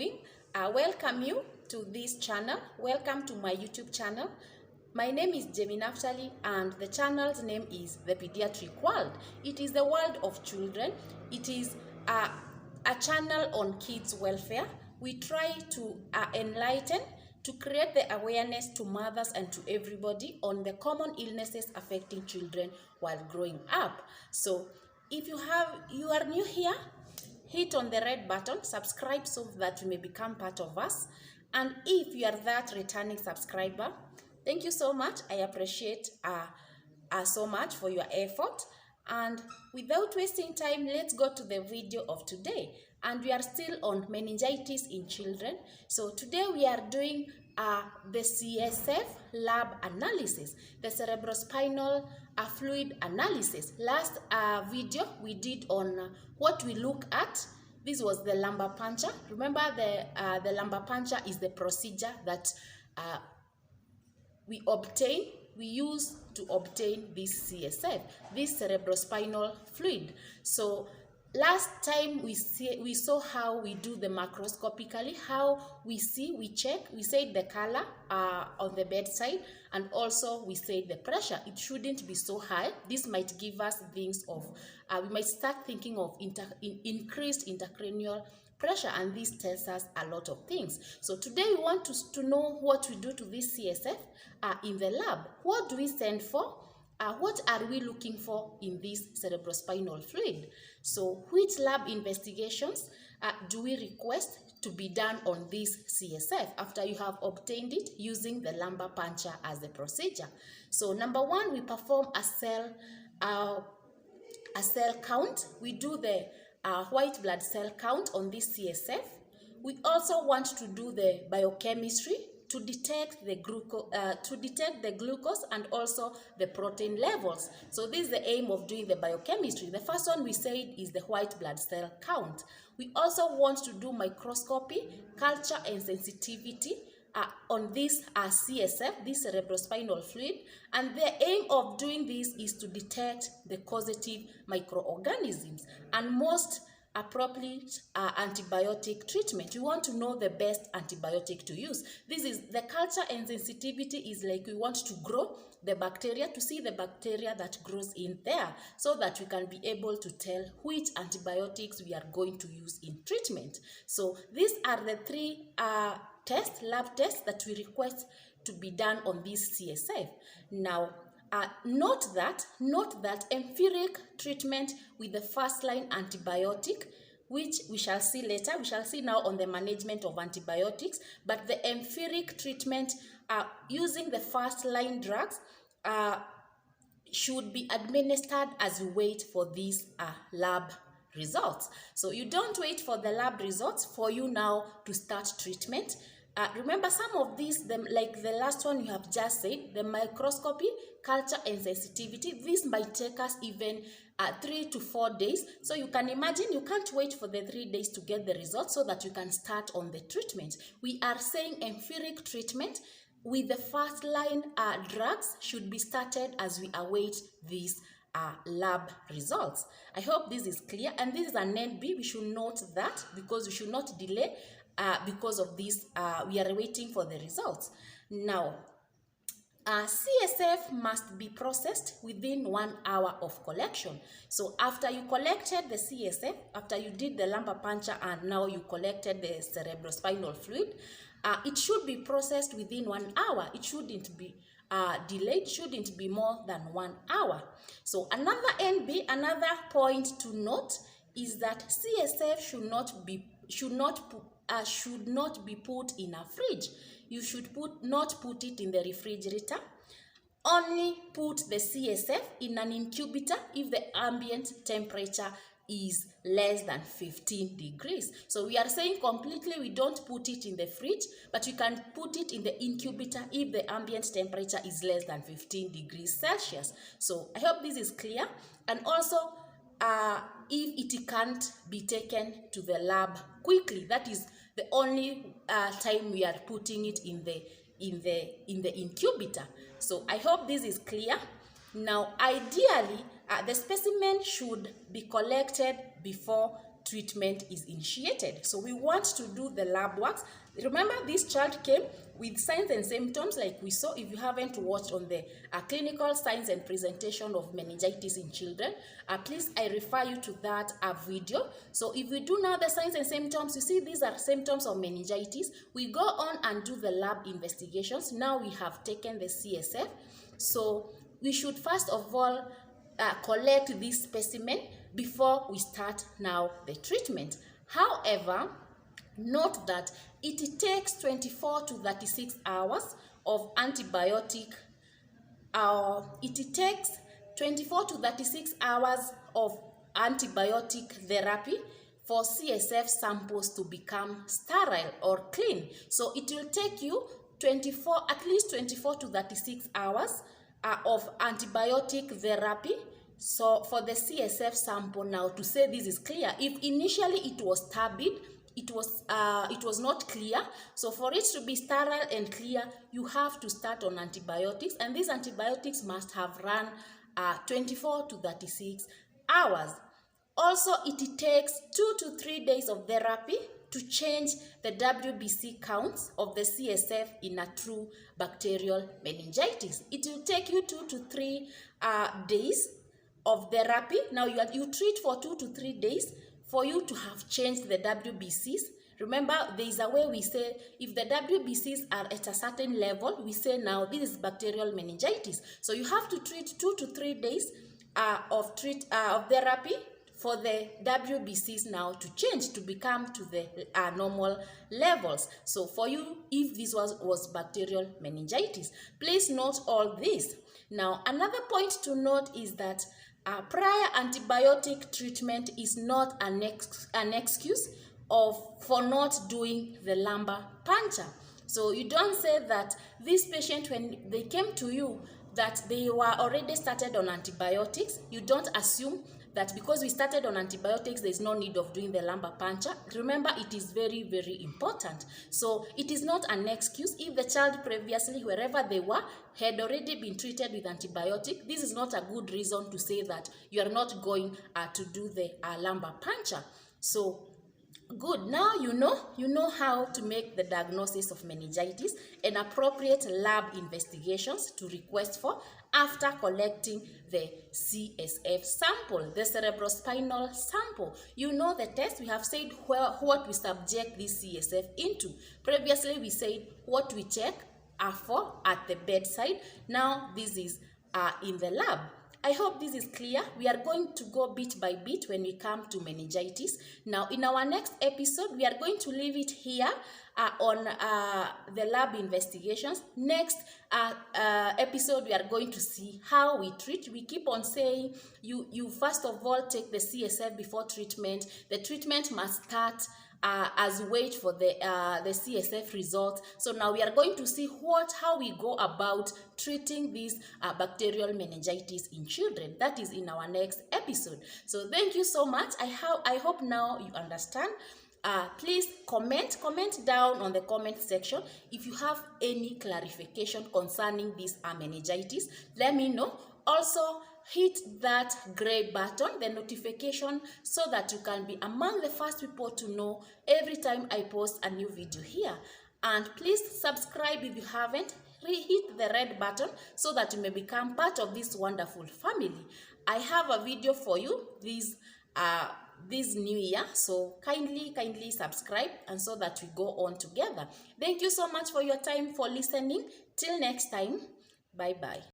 doing? I welcome you to this channel. Welcome to my YouTube channel. My name is Jamie Naftali and the channel's name is The Pediatric World. It is the world of children. It is a channel on kids' welfare. We try to enlighten, to create the awareness to mothers and to everybody on the common illnesses affecting children while growing up. So if you are new here, hit on the red button, subscribe so that you may become part of us. And if you are that returning subscriber, thank you so much. I appreciate so much for your effort. And without wasting time, let's go to the video of today. And we are still on meningitis in children. So today we are doing the CSF lab analysis, the cerebrospinal fluid analysis. Last video we did on what we look at. This was the lumbar puncture. Remember, the lumbar puncture is the procedure that we use to obtain this CSF, this cerebrospinal fluid. So last time we saw how we do the macroscopically, how we see, we check, we said the color on the bedside, and also we said the pressure. It shouldn't be so high. This might give us things of, we might start thinking of increased intracranial pressure, and this tells us a lot of things. So today we want to know what we do to this CSF in the lab. What do we send for? What are we looking for in this cerebrospinal fluid? So which lab investigations do we request to be done on this CSF after you have obtained it using the lumbar puncture as the procedure? So number one, we perform a cell count. We do the white blood cell count on this CSF. We also want to do the biochemistry to detect the glucose and also the protein levels. So this is the aim of doing the biochemistry. The first one we said is the white blood cell count. We also want to do microscopy, culture and sensitivity on this CSF, this cerebrospinal fluid, and the aim of doing this is to detect the causative microorganisms and most appropriate antibiotic treatment. We want to know the best antibiotic to use. This is the culture and sensitivity is like we want to grow the bacteria, to see the bacteria that grows in there so that we can be able to tell which antibiotics we are going to use in treatment. So these are the three lab tests that we request to be done on this CSF. Now, note that empiric treatment with the first line antibiotic, which we shall see later. We shall see now on the management of antibiotics, but the empiric treatment using the first line drugs should be administered as we wait for these lab results. So you don't wait for the lab results for you now to start treatment. Remember some of these, like the last one you have just said, the microscopy, culture and sensitivity, this might take us even 3 to 4 days. So you can imagine you can't wait for the 3 days to get the results so that you can start on the treatment. We are saying empiric treatment with the first line drugs should be started as we await these lab results. I hope this is clear, and this is an NB. We should note that because we should not delay because of this. We are waiting for the results. Now, CSF must be processed within 1 hour of collection. So after you collected the CSF, after you did the lumbar puncture and now you collected the cerebrospinal fluid, it should be processed within 1 hour. It shouldn't be delayed, shouldn't be more than 1 hour. So another NB, another point to note is that CSF should not be put in a fridge. You should not put it in the refrigerator. Only put the CSF in an incubator if the ambient temperature is less than 15 degrees. So we are saying completely we don't put it in the fridge, but you can put it in the incubator if the ambient temperature is less than 15 degrees Celsius. So I hope this is clear. And also if it can't be taken to the lab quickly, that is the only time we are putting it in the incubator. So I hope this is clear. Now, ideally, the specimen should be collected before treatment is initiated. So we want to do the lab works. Remember, this child came with signs and symptoms like we saw. If you haven't watched on the clinical signs and presentation of meningitis in children, please, I refer you to that video. So if we do now the signs and symptoms, you see these are symptoms of meningitis. We go on and do the lab investigations. Now we have taken the CSF. So we should first of all collect this specimen before we start now the treatment. However, note that it takes 24 to 36 hours of antibiotic. It takes 24 to 36 hours of antibiotic therapy for CSF samples to become sterile or clean. So it will take you at least 24 to 36 hours of antibiotic therapy. So for the CSF sample now to say this is clear, if initially it was turbid, it was not clear. So for it to be sterile and clear, you have to start on antibiotics, and these antibiotics must have run 24 to 36 hours. Also, it takes 2 to 3 days of therapy to change the WBC counts of the CSF in a true bacterial meningitis. It will take you 2 to 3 days of therapy. Now you treat for 2 to 3 days for you to have changed the WBCs. Remember, there is a way we say if the WBCs are at a certain level, we say now this is bacterial meningitis. So you have to treat 2 to 3 days of therapy for the WBCs now to change to become to the normal levels. So for you, if this was bacterial meningitis, please note all this. Now, another point to note is that prior antibiotic treatment is not an excuse for not doing the lumbar puncture. So you don't say that this patient, when they came to you, that they were already started on antibiotics. You don't assume that because we started on antibiotics, there is no need of doing the lumbar puncture. Remember, it is very, very important. So it is not an excuse. If the child previously, wherever they were, had already been treated with antibiotic, this is not a good reason to say that you are not going to do the lumbar puncture. So good. Now you know how to make the diagnosis of meningitis and appropriate lab investigations to request for after collecting the CSF sample, the cerebrospinal sample. You know the test. We have said what we subject this CSF into. Previously, we said what we check for at the bedside. Now this is in the lab. I hope this is clear. We are going to go bit by bit when we come to meningitis. Now, in our next episode, we are going to leave it here on the lab investigations. Next episode, we are going to see how we treat. We keep on saying you first of all take the CSF before treatment. The treatment must start as wait for the CSF results. So now we are going to see how we go about treating this bacterial meningitis in children. That is in our next episode. So thank you so much. I hope now you understand. Please comment down on the comment section if you have any clarification concerning this meningitis. Let me know. Also, hit that gray button, the notification, so that you can be among the first people to know every time I post a new video here. And please subscribe if you haven't. Hit the red button so that you may become part of this wonderful family. I have a video for you this new year, so kindly subscribe, and so that we go on together. Thank you so much for your time, for listening. Till next time, bye bye.